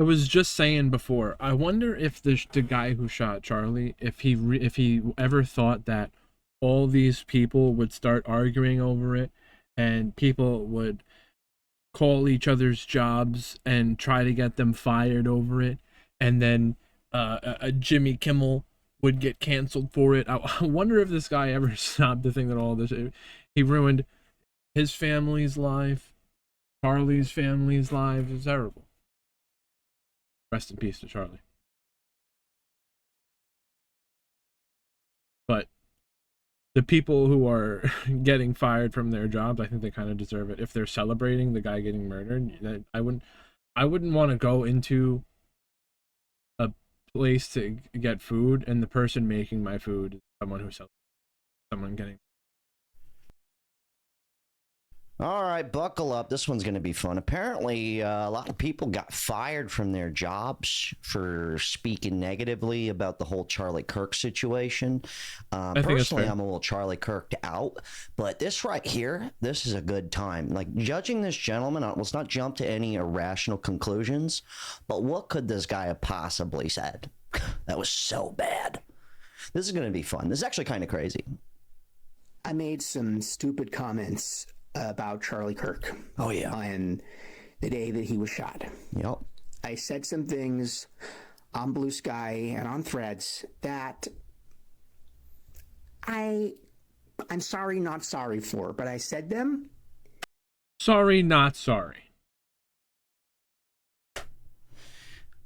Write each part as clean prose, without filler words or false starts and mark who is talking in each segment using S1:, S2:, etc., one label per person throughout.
S1: was just saying before, I wonder if the guy who shot Charlie, if he ever thought that all these people would start arguing over it, and people would call each other's jobs and try to get them fired over it, and then a Jimmy Kimmel would get canceled for it. I wonder if this guy ever stopped to think that all this, he ruined his family's life, Charlie's family's life. It's terrible. Rest in peace to Charlie. But the people who are getting fired from their jobs, I think they kind of deserve it. If they're celebrating the guy getting murdered, I wouldn't want to go into a place to get food and the person making my food is someone getting.
S2: All right, buckle up. This one's going to be fun. Apparently, a lot of people got fired from their jobs for speaking negatively about the whole Charlie Kirk situation. Personally, I'm a little Charlie Kirked out, but this right here, this is a good time. Like, judging this gentleman, let's not jump to any irrational conclusions, but what could this guy have possibly said? That was so bad. This is going to be fun. This is actually kind of crazy.
S3: I made some stupid comments about Charlie Kirk.
S2: Oh, yeah.
S3: On the day that he was shot.
S2: Yep.
S3: I said some things on Blue Sky and on Threads that I'm sorry, not sorry for, but I said them.
S1: Sorry, not sorry.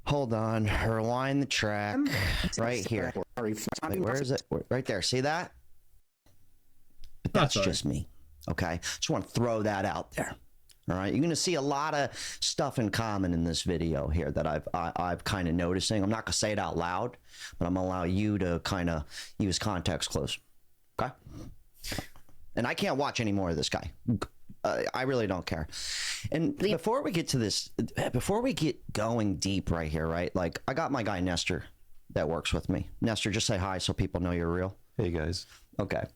S2: Hold on. Rewind the track. Right here. Wait, where is it? Right there. See that? But that's just me. Okay, just want to throw that out there. All right, you're going to see a lot of stuff in common in this video here that I've kind of noticing. I'm not going to say it out loud, but I'm going to allow you to kind of use context clues. Okay, and I can't watch any more of this guy. I really don't care. And before we get to this, before we get going deep right here, right? Like, I got my guy Nestor that works with me. Nestor, just say hi so people know you're real.
S4: Hey guys.
S2: Okay,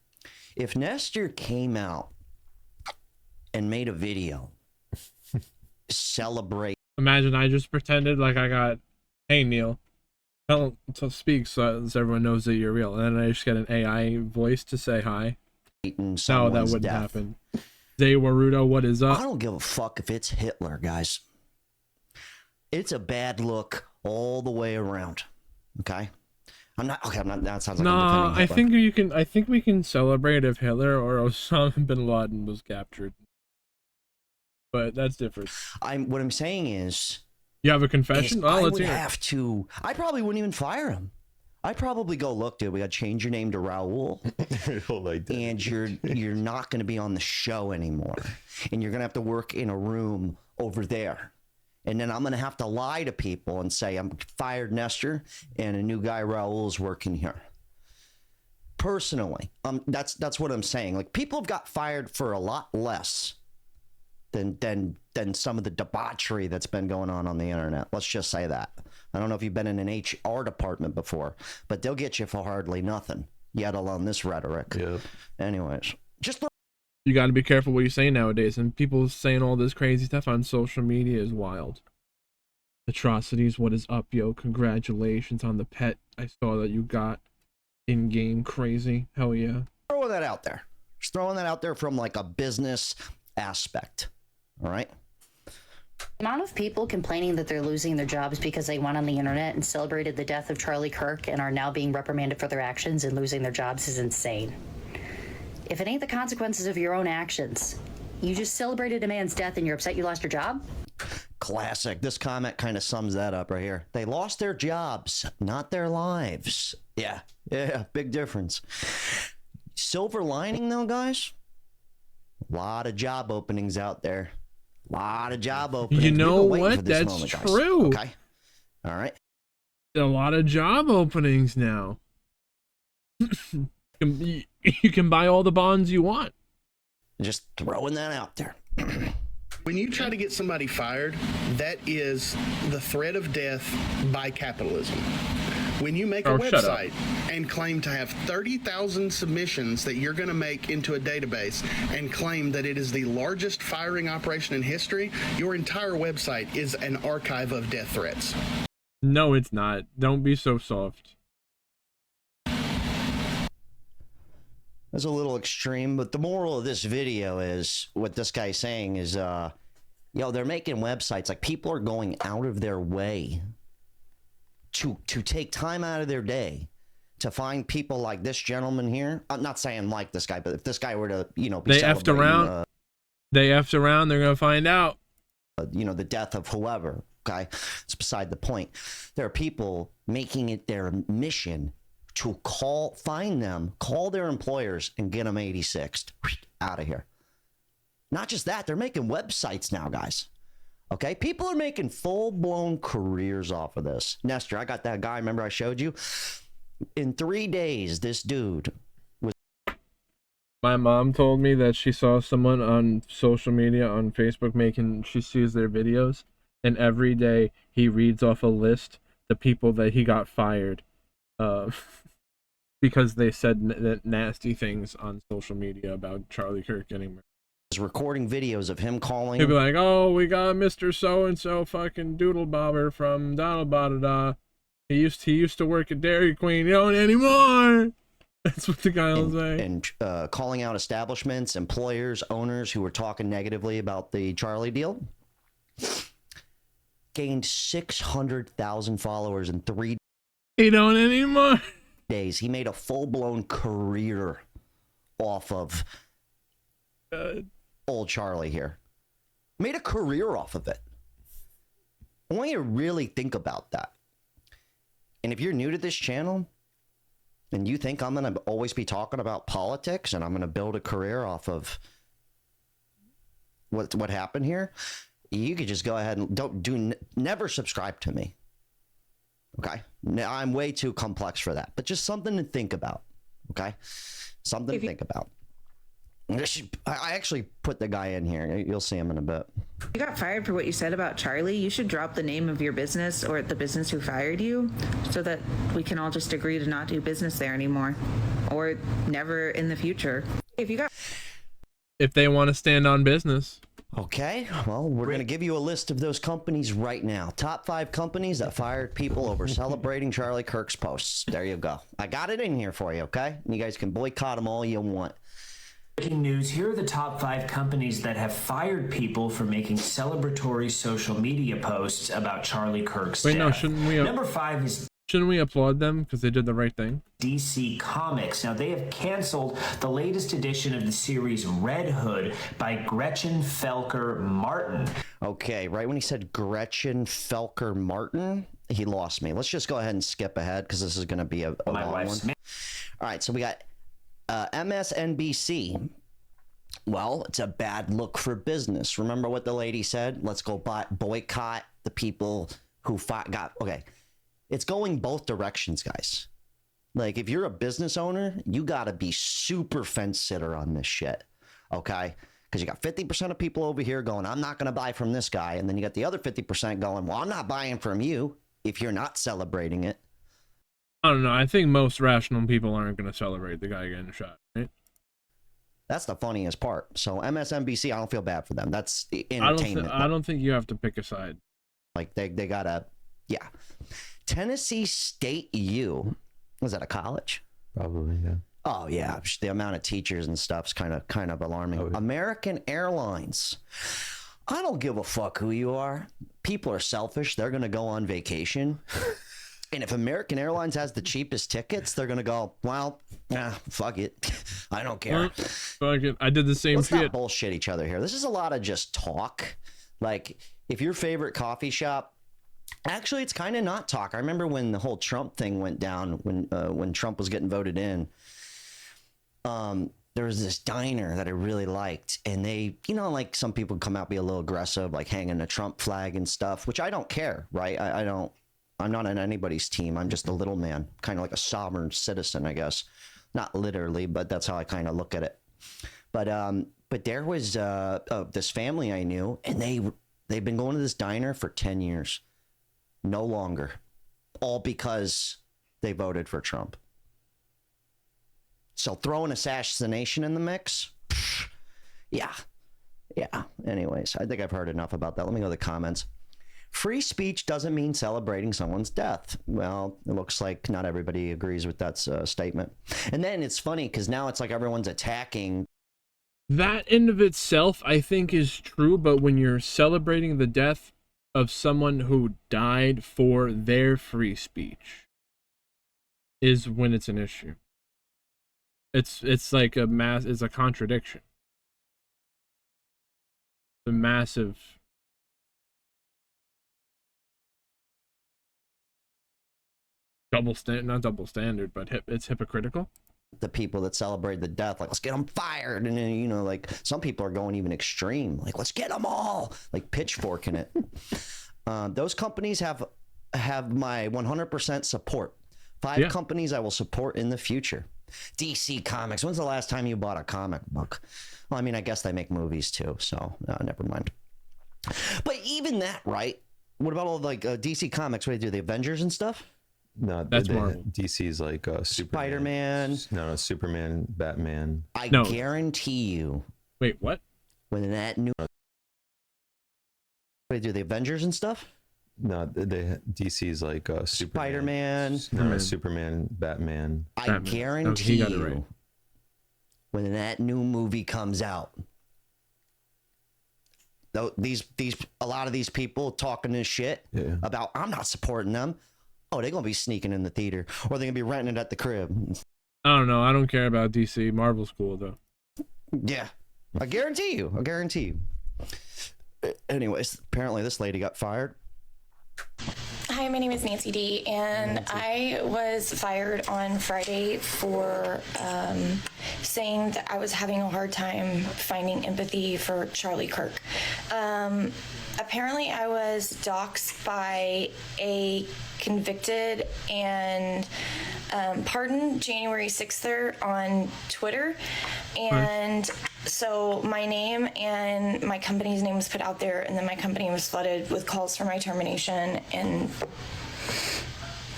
S2: if Nestor came out and made a video celebrate.
S1: Imagine I just pretended like I got, hey Neil, tell speak so everyone knows that you're real, and then I just get an AI voice to say hi. No, that wouldn't happen. Zay Warudo, what is up?
S2: I don't give a fuck if it's Hitler, guys. It's a bad look all the way around. Okay. I'm not. That sounds like
S1: nah, I think you can. I think we can celebrate if Hitler or Osama bin Laden was captured. But that's different.
S2: What I'm saying is,
S1: you have a confession?
S2: I would have to. I probably wouldn't even fire him. I'd probably go, look, dude, we got to change your name to Raul, and you're not going to be on the show anymore, and you're going to have to work in a room over there, and then I'm going to have to lie to people and say I'm fired Nestor, and a new guy Raul is working here. Personally, that's what I'm saying. Like, people have got fired for a lot less than some of the debauchery that's been going on the internet. Let's just say that. I don't know if you've been in an HR department before, but they'll get you for hardly nothing, yet alone this rhetoric. Yep. Anyways,
S1: you got to be careful what you say nowadays, and people saying all this crazy stuff on social media is wild. Atrocities, what is up, yo? Congratulations on the pet I saw that you got in-game. Crazy. Hell yeah.
S2: Throwing that out there. Just throwing that out there from like a business aspect. All right.
S5: The amount of people complaining that they're losing their jobs because they went on the internet and celebrated the death of Charlie Kirk and are now being reprimanded for their actions and losing their jobs is insane. If it ain't the consequences of your own actions, you just celebrated a man's death and you're upset you lost your job?
S2: Classic. This comment kind of sums that up right here. They lost their jobs, not their lives. Yeah, big difference. Silver lining though, guys. A lot of job openings out there. A lot of job openings.
S1: You know what? That's true.
S2: Okay. All right.
S1: A lot of job openings now. You can buy all the bonds you want.
S2: Just throwing that out there.
S6: When you try to get somebody fired, that is the threat of death by capitalism. When you make a
S1: Oh, shut up.
S6: website and claim to have 30,000 submissions that you're going to make into a database and claim that it is the largest firing operation in history, your entire website is an archive of death threats.
S1: No, it's not. Don't be so soft.
S2: That's a little extreme, but the moral of this video is what this guy's saying is, they're making websites, like people are going out of their way to take time out of their day to find people like this gentleman here. I'm not saying like this guy, but if this guy were to, be
S1: They effed around. They effed around. They're gonna find out.
S2: The death of whoever. Okay, it's beside the point. There are people making it their mission to find them, call their employers, and get them 86th out of here. Not just that, they're making websites now, guys. Okay, people are making full-blown careers off of this. Nestor, I got that guy, remember I showed you? In 3 days, this dude was...
S1: My mom told me that she saw someone on social media, on Facebook, she sees their videos, and every day he reads off a list the people that he got fired because they said nasty things on social media about Charlie Kirk getting murdered.
S2: Recording videos of him calling.
S1: He'll be like, "Oh, we got Mr. So-and-so fucking doodle bobber from da-da-ba-da-da. He used to work at Dairy Queen. You don't anymore." That's what the guy will say.
S2: And calling out establishments, employers, owners who were talking negatively about the Charlie deal. Gained 600,000 followers in 3
S1: He don't anymore.
S2: days. He made a full-blown career off of old Charlie here. Made a career off of it. I want you to really think about that. And if you're new to this channel and you think I'm going to always be talking about politics and I'm going to build a career off of what happened here, you could just go ahead and never subscribe to me. Okay? Now, I'm way too complex for that, but just something to think about. Okay? Something to think about. I actually put the guy in here. You'll see him in a bit.
S4: You got fired for what you said about Charlie. You should drop the name of your business or the business who fired you so that we can all just agree to not do business there anymore or never in the future. If they want to stand on business.
S2: Okay, well, we're going to give you a list of those companies right now. Top 5 companies that fired people over celebrating Charlie Kirk's posts. There you go. I got it in here for you, okay? You guys can boycott them all you want.
S7: Breaking news, here are the top 5 companies that have fired people for making celebratory social media posts about Charlie Kirk's death.
S1: No, shouldn't we?
S7: Number 5 is...
S1: Shouldn't we applaud them because they did the right thing?
S7: DC Comics. Now, they have canceled the latest edition of the series Red Hood by Gretchen Felker Martin.
S2: Okay, right when he said Gretchen Felker Martin, he lost me. Let's just go ahead and skip ahead because this is going to be a long one. All right, so we got MSNBC. Well, it's a bad look for business. Remember what the lady said? Let's go boycott the people who got... Okay. It's going both directions, guys. Like, if you're a business owner, you got to be super fence sitter on this shit, okay? Because you got 50% of people over here going, I'm not going to buy from this guy. And then you got the other 50% going, well, I'm not buying from you if you're not celebrating it.
S1: I don't know. I think most rational people aren't going to celebrate the guy getting shot, right?
S2: That's the funniest part. So MSNBC, I don't feel bad for them. That's entertainment.
S1: I don't think you have to pick a side.
S2: Like, they got to, yeah. Tennessee State U. Was that a college?
S8: Probably, yeah.
S2: Oh yeah, the amount of teachers and stuff's kind of alarming.
S8: Oh, yeah.
S2: American Airlines. I don't give a fuck who you are. People are selfish. They're gonna go on vacation, and if American Airlines has the cheapest tickets, they're gonna go. Well, fuck it. I don't care.
S1: Fuck it. I did the same
S2: Let's
S1: shit.
S2: not bullshit each other here. This is a lot of just talk. Like, if your favorite coffee shop. Actually, it's kind of not talk. I remember when the whole Trump thing went down, when Trump was getting voted in, there was this diner that I really liked. And they, like some people come out, be a little aggressive, like hanging a Trump flag and stuff, which I don't care, right? I'm not on anybody's team. I'm just a little man, kind of like a sovereign citizen, I guess. Not literally, but that's how I kind of look at it. But there was this family I knew, and they've been going to this diner for 10 years. No longer. All because they voted for Trump. So throw an assassination in the mix. Yeah. Anyways, I think I've heard enough about that. Let me go to the comments. Free speech doesn't mean celebrating someone's death. Well, it looks like not everybody agrees with that statement. And then it's funny because now it's like everyone's attacking.
S1: That in of itself, I think, is true. But when you're celebrating the death of someone who died for their free speech, is when it's an issue. It's like it's a contradiction. The massive not double standard, but it's hypocritical.
S2: The people that celebrate the death, like, let's get them fired. And then, you know, like some people are going even extreme, like, let's get them all, like pitchforking it. Those companies have my 100% support. 5 companies I will support in the future. DC Comics. When's the last time you bought a comic book? Well, I mean, I guess they make movies too, so never mind. But even that, right? What about all like DC Comics? What do they do? The Avengers and stuff?
S8: No,
S1: that's Marvel.
S8: DC's like
S2: Spider-Man.
S8: No, Superman, Batman.
S2: I guarantee you.
S1: Wait, what?
S2: When that new. What do they do? The Avengers and stuff?
S8: No, DC's like
S2: Spider-Man.
S8: No, Superman, Batman.
S2: I guarantee you. Right. When that new movie comes out, a lot of these people talking this shit about, I'm not supporting them. Oh, they're going to be sneaking in the theater, or they're going to be renting it at the crib.
S1: I don't know. I don't care about DC. Marvel's cool, though.
S2: Yeah. I guarantee you. Anyways, apparently this lady got fired.
S9: Hi, my name is Nancy D, and I was fired on Friday for saying that I was having a hard time finding empathy for Charlie Kirk. Apparently, I was doxxed by a convicted and pardoned January 6th on Twitter. And so my name and my company's name was put out there, and then my company was flooded with calls for my termination, and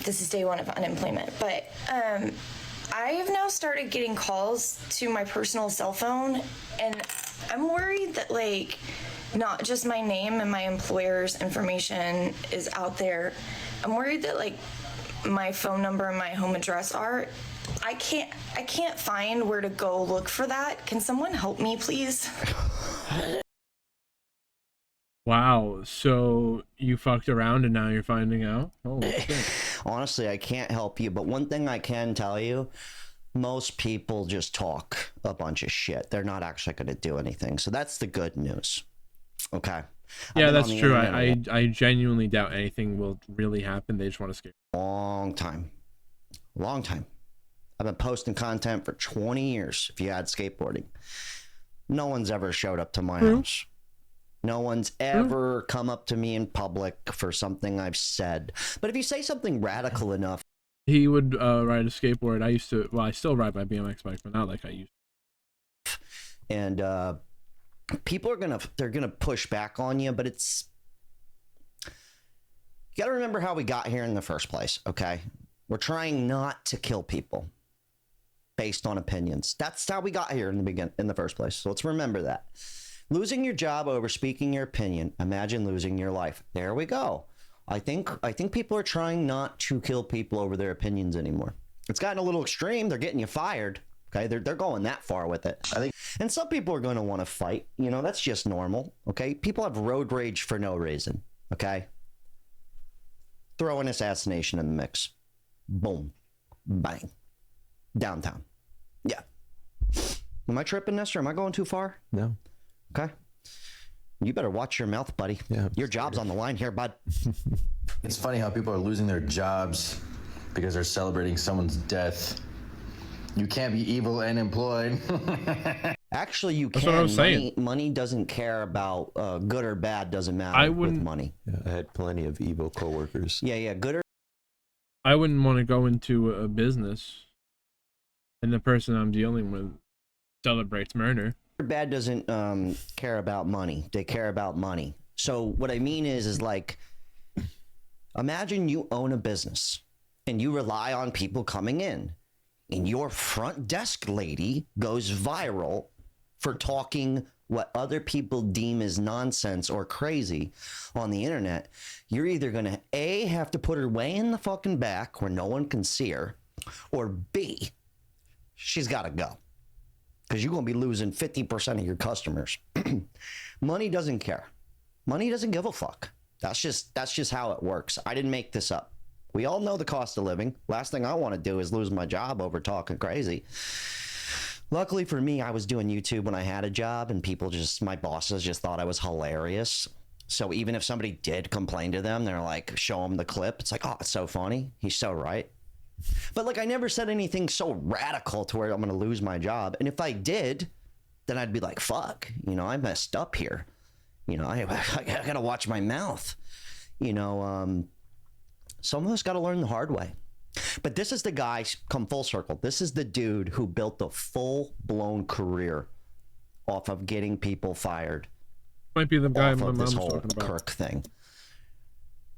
S9: this is day 1 of unemployment. But I have now started getting calls to my personal cell phone, and I'm worried that, like, not just my name and my employer's information is out there. I'm worried that, like, my phone number and my home address are. I can't find where to go look for that. Can someone help me, please?
S1: Wow, so you fucked around and now you're finding out? Holy shit.
S2: Honestly, I can't help you, but one thing I can tell you, most people just talk a bunch of shit. They're not actually going to do anything. So that's the good news. Okay.
S1: Yeah, that's true. I genuinely doubt anything will really happen. They just want to scare.
S2: Long time. I've been posting content for 20 years if you add skateboarding. No one's ever showed up to my house. No one's ever come up to me in public for something I've said. But if you say something radical enough.
S1: He would ride a skateboard. I still ride my BMX bike, but not like I used to.
S2: And people are gonna push back on you, but you gotta remember how we got here in the first place, okay? We're trying not to kill people based on opinions. That's how we got here in the first place. So let's remember that. Losing your job over speaking your opinion. Imagine losing your life. There we go. I think people are trying not to kill people over their opinions anymore. It's gotten a little extreme. They're getting you fired. Okay, they're going that far with it. I think, and some people are going to want to fight. You know, that's just normal. Okay, people have road rage for no reason. Okay, throw an assassination in the mix. Boom, bang, downtown. Yeah. Am I tripping, Nestor? Am I going too far?
S8: No.
S2: Okay. You better watch your mouth, buddy. Yeah, your job's on the line here, bud.
S10: It's funny how people are losing their jobs because they're celebrating someone's death. You can't be evil and employed.
S2: Actually, you can.
S1: That's what I was saying.
S2: Money doesn't care about good or bad. Doesn't matter with money.
S8: Yeah, I had plenty of evil coworkers.
S2: Yeah, good or.
S1: I wouldn't want to go into a business and the person I'm dealing with celebrates murder.
S2: Bad doesn't care about money. They care about money. So what I mean is like, imagine you own a business, and you rely on people coming in, and your front desk lady goes viral for talking what other people deem as nonsense or crazy on the internet, you're either going to A, have to put her way in the fucking back where no one can see her, or B, she's got to go. Because you're going to be losing 50% of your customers. Money doesn't care. Money doesn't give a fuck. That's just how it works. I didn't make this up. We all know the cost of living. Last thing I want to do is lose my job over talking crazy. Luckily for me, I was doing YouTube when I had a job, and my bosses just thought I was hilarious. So even if somebody did complain to them, they're like, show them the clip. It's like, oh, it's so funny. He's so right. But like, I never said anything so radical to where I'm going to lose my job. And if I did, then I'd be like, fuck, I messed up here. I got to watch my mouth. Some of us got to learn the hard way. But this is the guy, come full circle. This is the dude who built a full-blown career off of getting people fired.
S1: Might be the guy
S2: off
S1: my
S2: of this
S1: mom's
S2: whole
S1: talking about.
S2: Kirk thing.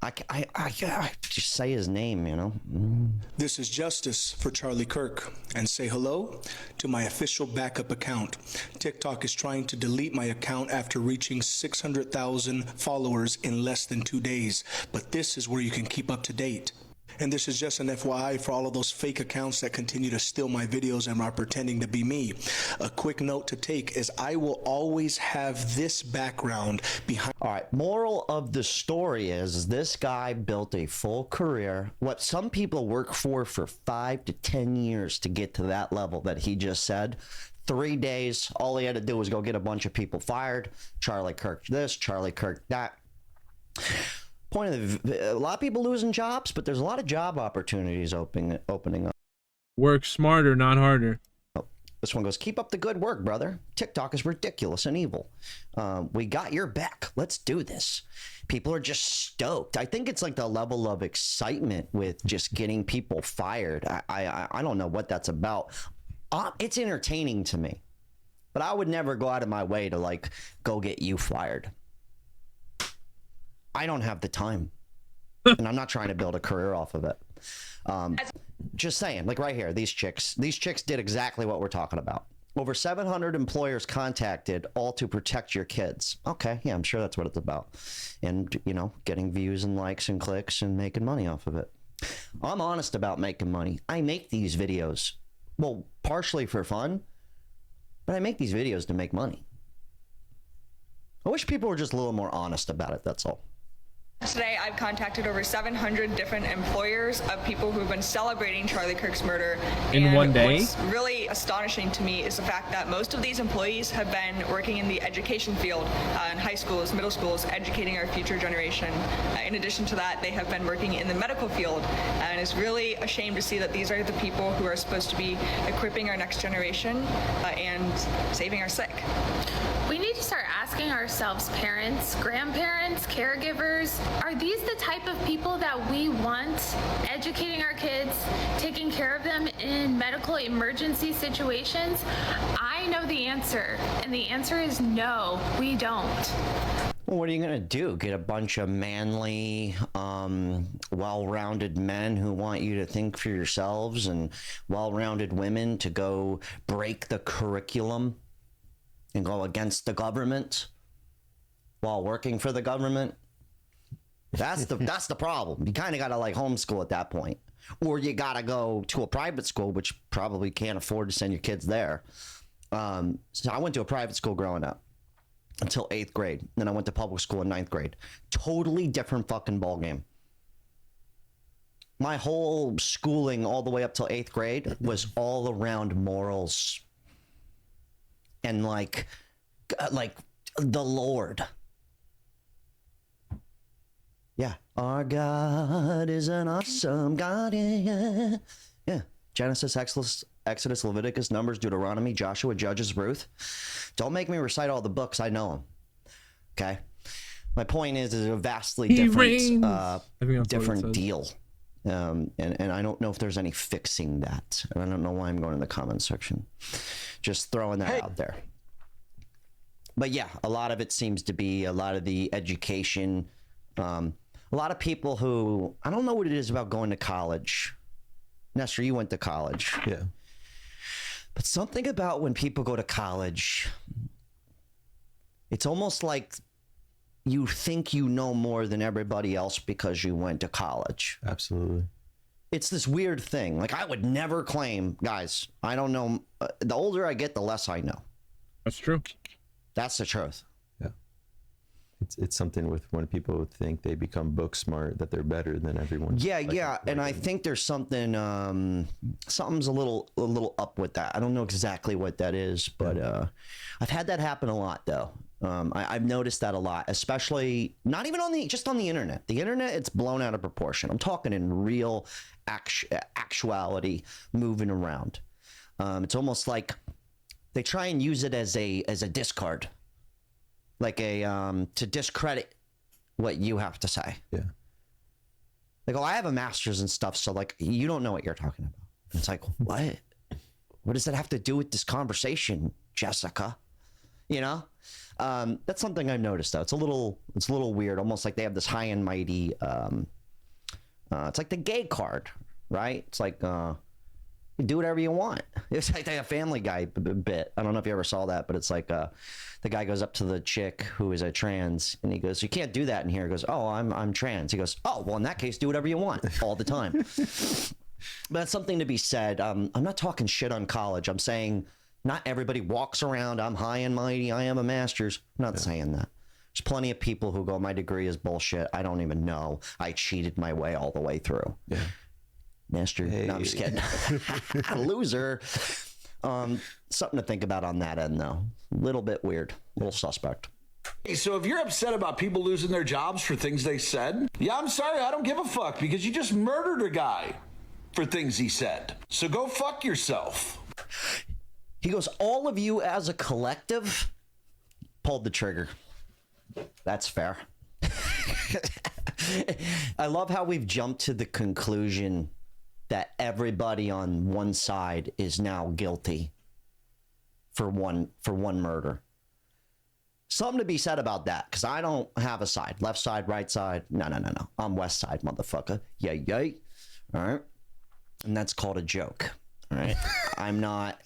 S2: I just say his name,
S11: This is Justice for Charlie Kirk, and say hello to my official backup account. TikTok is trying to delete my account after reaching 600,000 followers in less than 2 days, but this is where you can keep up to date. And this is just an FYI for all of those fake accounts that continue to steal my videos and are pretending to be me. A quick note to take is I will always have this background behind.
S2: All right, moral of the story is this guy built a full career, what some people work for 5 to 10 years to get to that level that he just said. 3 days, all he had to do was go get a bunch of people fired. Charlie Kirk this, Charlie Kirk that. Point of a lot of people losing jobs, but there's a lot of job opportunities opening up.
S1: Work smarter, not harder.
S2: This one goes, keep up the good work, brother. TikTok is ridiculous and evil. We got your back. Let's do this. People are just stoked. I think it's like the level of excitement with just getting people fired. I don't know what that's about. It's entertaining to me, but I would never go out of my way to like go get you fired. I don't have the time, and I'm not trying to build a career off of it. Just saying, like right here, these chicks did exactly what we're talking about. Over 700 employers contacted, all to protect your kids. Okay, yeah, I'm sure that's what it's about. And, getting views and likes and clicks and making money off of it. I'm honest about making money. I make these videos, well, partially for fun, but I make these videos to make money. I wish people were just a little more honest about it, that's all.
S12: Today, I've contacted over 700 different employers of people who've been celebrating Charlie Kirk's murder.
S1: In one day?
S12: What's really astonishing to me is the fact that most of these employees have been working in the education field, in high schools, middle schools, educating our future generation. In addition to that, they have been working in the medical field, and it's really a shame to see that these are the people who are supposed to be equipping our next generation and saving our sick.
S13: We need to start asking ourselves, parents, grandparents, caregivers, are these the type of people that we want educating our kids, taking care of them in medical emergency situations? I know the answer, and the answer is no, we don't.
S2: Well, what are you going to do? Get a bunch of manly, well-rounded men who want you to think for yourselves and well-rounded women to go break the curriculum and go against the government while working for the government? That's the problem. You kind of got to like homeschool at that point, or you got to go to a private school, which probably can't afford to send your kids there. So I went to a private school growing up until 8th grade. Then I went to public school in 9th grade. Totally different fucking ballgame. My whole schooling all the way up till 8th grade was all around morals and like the Lord. Yeah. Our God is an awesome God. Yeah. Yeah. Genesis, Exodus, Leviticus, Numbers, Deuteronomy, Joshua, Judges, Ruth. Don't make me recite all the books. I know them. Okay. My point is a vastly different deal. And I don't know if there's any fixing that. And I don't know why I'm going in the comment section. Just throwing that out there. But yeah, a lot of it seems to be a lot of the education. A lot of people who, I don't know what it is about going to college. Nestor, you went to college.
S8: Yeah.
S2: But something about when people go to college, it's almost like you think you know more than everybody else because you went to college.
S8: Absolutely.
S2: It's this weird thing. Like, I would never claim, guys, I don't know. The older I get, the less I know.
S1: That's true.
S2: That's the truth.
S8: Yeah. It's something with when people think they become book smart, that they're better than everyone.
S2: Yeah, yeah. And I think there's something, something's a little up with that. I don't know exactly what that is, but I've had that happen a lot, though. I've noticed that a lot, especially not even just on the internet. The internet, it's blown out of proportion. I'm talking in real actuality, moving around. It's almost like they try and use it as a discard, like to discredit what you have to say.
S8: Yeah.
S2: Like, oh, I have a master's and stuff, so like you don't know what you're talking about. And it's like, what? What does that have to do with this conversation, Jessica? You know? That's something I've noticed, though. It's a little weird, almost like they have this high and mighty. It's like the gay card, right? It's like you do whatever you want. It's like a Family Guy bit. I don't know if you ever saw that, but it's like the guy goes up to the chick who is a trans, and he goes, "You can't do that in here." He goes, "Oh, I'm trans." He goes, "Oh, well, in that case, do whatever you want all the time." But that's something to be said. I'm not talking shit on college. I'm saying not everybody walks around, I'm high and mighty, I am a master's. I'm not saying that. There's plenty of people who go, my degree is bullshit. I don't even know. I cheated my way all the way through. Yeah. Nestor. Hey. No, I'm just kidding. Loser. Something to think about on that end, though. A little bit weird. A little suspect.
S14: Hey, so if you're upset about people losing their jobs for things they said, yeah, I'm sorry, I don't give a fuck, because you just murdered a guy for things he said. So go fuck yourself.
S2: He goes, all of you as a collective pulled the trigger. That's fair. I love how we've jumped to the conclusion that everybody on one side is now guilty for one murder. Something to be said about that, because I don't have a side. Left side, right side. No. I'm west side, motherfucker. Yay. All right. And that's called a joke. All right. I'm not...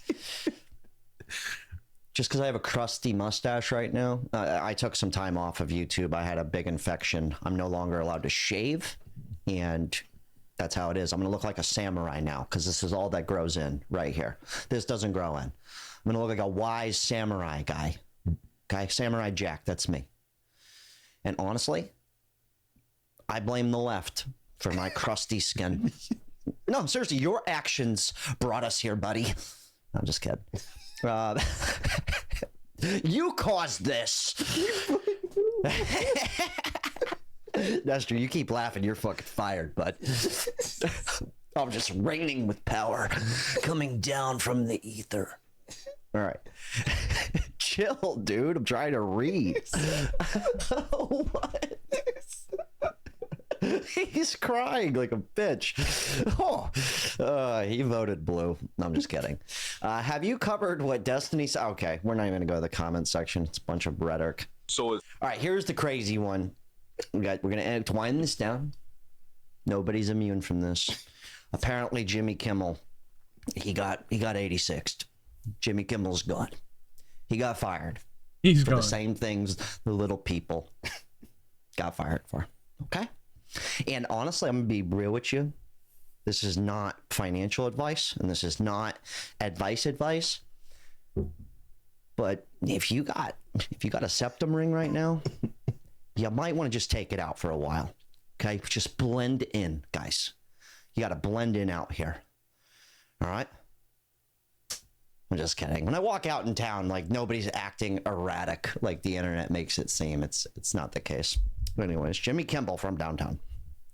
S2: Just because I have a crusty mustache right now, I took some time off of YouTube. I had a big infection. I'm no longer allowed to shave, and that's how it is. I'm going to look like a samurai now, because this is all that grows in right here. This doesn't grow in. I'm going to look like a wise samurai guy. Okay, Samurai Jack, that's me. And honestly, I blame the left for my crusty skin. No, seriously, your actions brought us here, buddy. I'm just kidding. You caused this. Nestor, you keep laughing, you're fucking fired, bud. I'm just reigning with power, coming down from the ether. All right. Chill, dude. I'm trying to read. What? He's crying like a bitch. He voted blue. No, I'm just kidding. Have you covered what Destiny's... Okay, we're not even going to go to the comment section. It's a bunch of rhetoric. All right, here's the crazy one. We're going to wind this down. Nobody's immune from this. Apparently, Jimmy Kimmel, he got 86'd. Jimmy Kimmel's gone. He got fired.
S1: He's
S2: for
S1: gone.
S2: The same things the little people got fired for. Okay? And honestly, I'm going to be real with you. This is not financial advice, and this is not advice. But if you got a septum ring right now, you might want to just take it out for a while. Okay? Just blend in, guys. You got to blend in out here. All right? I'm just kidding. When I walk out in town, like, nobody's acting erratic like the internet makes it seem. It's not the case. But anyways, Jimmy Kimmel from downtown.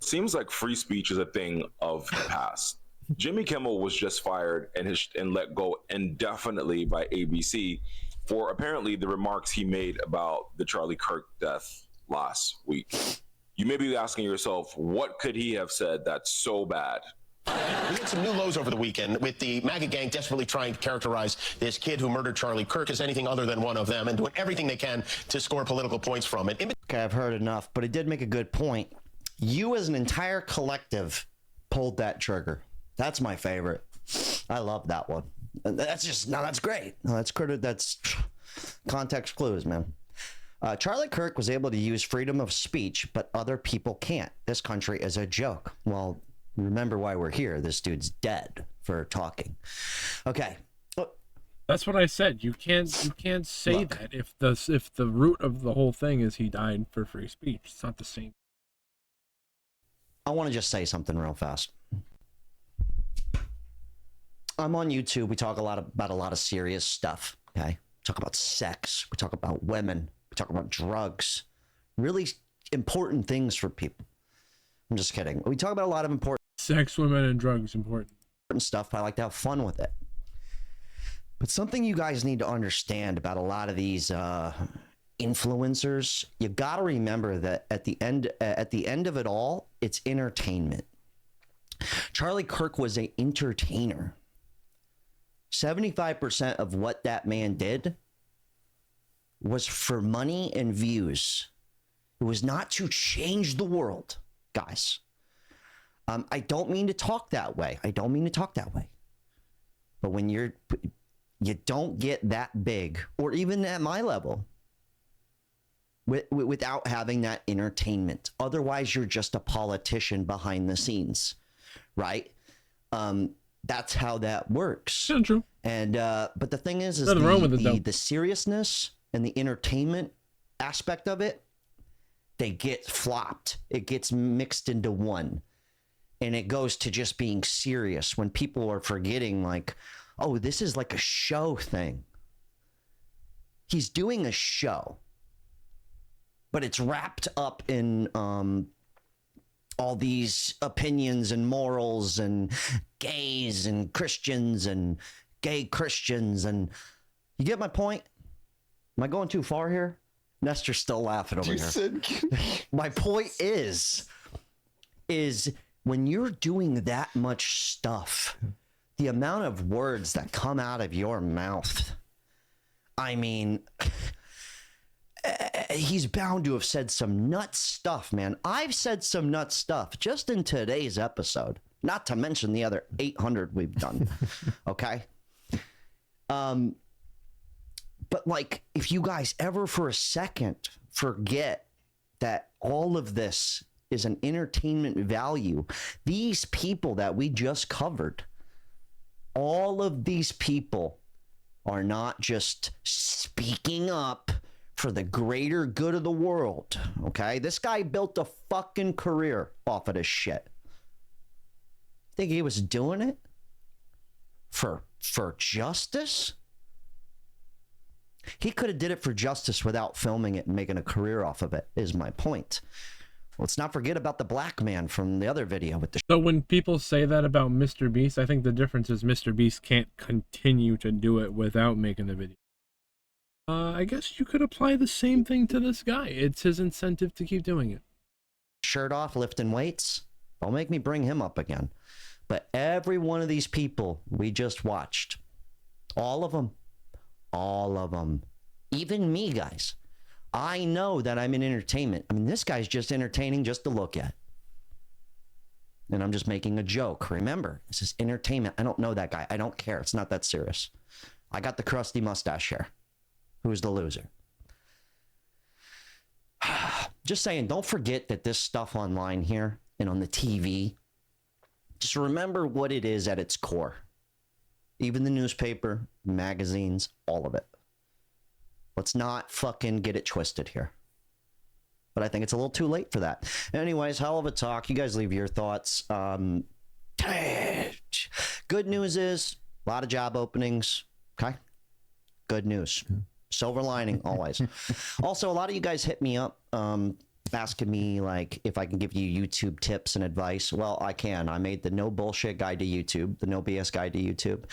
S15: Seems like free speech is a thing of the past. Jimmy Kimmel was just fired and let go indefinitely by ABC for apparently the remarks he made about the Charlie Kirk death last week. You may be asking yourself, what could he have said that's so bad?
S16: We had some new lows over the weekend with the MAGA gang desperately trying to characterize this kid who murdered Charlie Kirk as anything other than one of them and doing everything they can to score political points from it.
S2: Okay, I've heard enough, but it did make a good point. You as an entire collective pulled that trigger. That's my favorite. I love that one. That's great. No, that's context clues, man. Charlie Kirk was able to use freedom of speech, but other people can't. This country is a joke. Well, remember why we're here. This dude's dead for talking. Okay.
S1: That's what I said. You can't say that if the root of the whole thing is he died for free speech. It's not the same.
S2: I want to just say something real fast. I'm on YouTube. We talk about a lot of serious stuff. Okay, we talk about sex. We talk about women. We talk about drugs. Really important things for people. I'm just kidding. We talk about a lot of important
S1: sex, women, and drugs. Important
S2: stuff. I like to have fun with it. But something you guys need to understand about a lot of these influencers, you got to remember that at the end of it all, it's entertainment. Charlie Kirk was an entertainer. 75% of what that man did was for money and views. It was not to change the world, guys. I don't mean to talk that way. But when you don't get that big, or even at my level, without having that entertainment. Otherwise, you're just a politician behind the scenes, right? That's how that works.
S1: Yeah, true.
S2: And but the thing is
S1: nothing wrong with it, though.
S2: The seriousness and the entertainment aspect of it, they get flopped. It gets mixed into one, and it goes to just being serious when people are forgetting, like, oh, this is like a show thing. He's doing a show, but it's wrapped up in all these opinions and morals and gays and Christians and gay Christians. And you get my point? Am I going too far here? Nestor's still laughing over here. My point is when you're doing that much stuff, the amount of words that come out of your mouth, I mean, he's bound to have said some nuts stuff, man. I've said some nuts stuff just in today's episode, not to mention the other 800 we've done. Okay. But like, if you guys ever for a second forget that all of this is an entertainment value, these people that we just covered, all of these people are not just speaking up for the greater good of the world, okay? This guy built a fucking career off of this shit. Think he was doing it for justice? He could have did it for justice without filming it and making a career off of it, is my point. Let's not forget about the black man from the other video with the...
S1: So when people say that about Mr. Beast, I think the difference is Mr. Beast can't continue to do it without making the video. I guess you could apply the same thing to this guy. It's his incentive to keep doing it.
S2: Shirt off, lifting weights. Don't make me bring him up again. But every one of these people we just watched, all of them, even me, guys, I know that I'm in entertainment. I mean, this guy's just entertaining just to look at. And I'm just making a joke. Remember, this is entertainment. I don't know that guy. I don't care. It's not that serious. I got the crusty mustache here. Who's the loser? Just saying, don't forget that this stuff online here and on the TV, just remember what it is at its core. Even the newspaper, magazines, all of it. Let's not fucking get it twisted here. But I think it's a little too late for that. Anyways, hell of a talk. You guys leave your thoughts. Good news is a lot of job openings. Okay. Good news. Silver lining always. Also, a lot of you guys hit me up asking me like if I can give you YouTube tips and advice. Well, I can. I made the no bullshit guide to YouTube, the no BS guide to YouTube,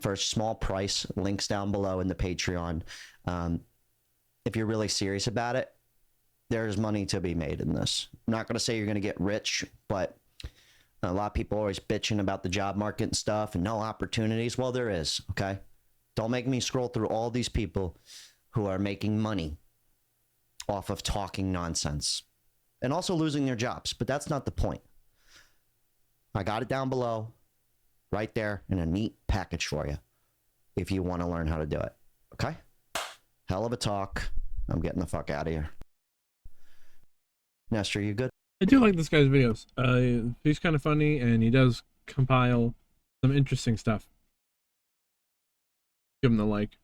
S2: for a small price. Links down below in the Patreon. If you're really serious about it, there's money to be made in this. I'm not going to say you're going to get rich, but a lot of people are always bitching about the job market and stuff and no opportunities. Well, there is. Okay. Don't make me scroll through all these people who are making money off of talking nonsense and also losing their jobs. But that's not the point. I got it down below. right there in a neat package for you if you want to learn how to do it. Okay? Hell of a talk. I'm getting the fuck out of here. Nestor, you good?
S1: I do like this guy's videos. He's kind of funny, and he does compile some interesting stuff. Give him the like.